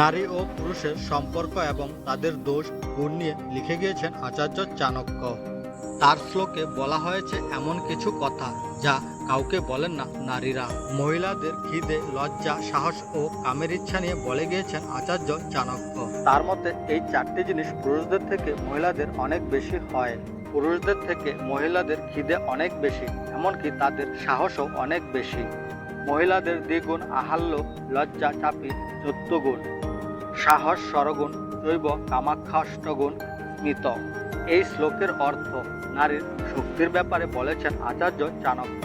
নারী ও পুরুষের সম্পর্ক এবং তাদের দোষ গুণ নিয়ে লিখে গিয়েছেন আচার্য চাণক্য। তার শ্লোকে বলা হয়েছে এমন কিছু কথা যা কাউকে বলেন না নারীরা। মহিলাদের খিদে, লজ্জা, সাহস ও কামের ইচ্ছা নিয়ে বলে গিয়েছেন আচার্য চাণক্য। তার মতে এই চারটি জিনিস পুরুষদের থেকে মহিলাদের অনেক বেশি হয়। পুরুষদের থেকে মহিলাদের খিদে অনেক বেশি, এমনকি তাদের সাহসও অনেক বেশি। মহিলাদের দ্বিগুণ আহাল্য, লজ্জা চাপি 14 গুণ, সাহস ষড়গুণ, জৈব কামাখ্যাষ্টগুণ স্মিত। এই শ্লোকের অর্থ নারীর শক্তির ব্যাপারে বলেছেন আচার্য চাণক্য।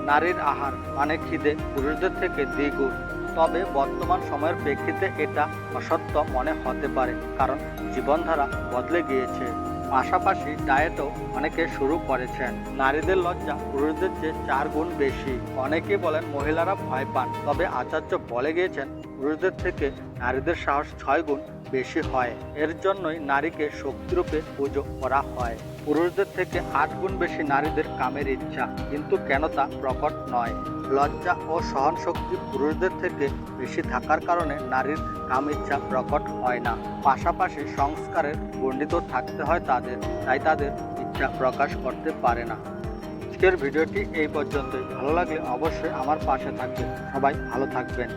নারীর আহার মানে খিদে পুরুষদের থেকে দ্বিগুণ, তবে বর্তমান সময়ের প্রেক্ষিতে এটা অসত্য মনে হতে পারে, কারণ জীবনধারা বদলে গিয়েছে। পাশাপাশি ডায়েটও অনেকে শুরু করেছেন। নারীদের লজ্জা পুরুষদের চেয়ে 4 গুণ বেশি। অনেকেই বলেন মহিলারা ভয় পান, তবে আচার্য বলে গিয়েছেন পুরুষদের থেকে নারীদের সাহস 6 গুণ বেশি হয়। এর জন্যই নারীকে শক্তিরূপে পুজো করা হয়। পুরুষদের থেকে 8 গুণ বেশি নারীদের কামের ইচ্ছা, কিন্তু কেন তা প্রকট নয়। লজ্জা ও সহনশক্তি পুরুষদের থেকে বেশি থাকার কারণে নারীর কাম ইচ্ছা প্রকট হয় না। পাশাপাশি সংস্কারের গণ্ডিত থাকতে হয় তাদের, তাই তাদের ইচ্ছা প্রকাশ করতে পারে না। আজকের ভিডিওটি এই পর্যন্তই। ভালো লাগলে অবশ্যই আমার পাশে থাকবেন। সবাই ভালো থাকবেন।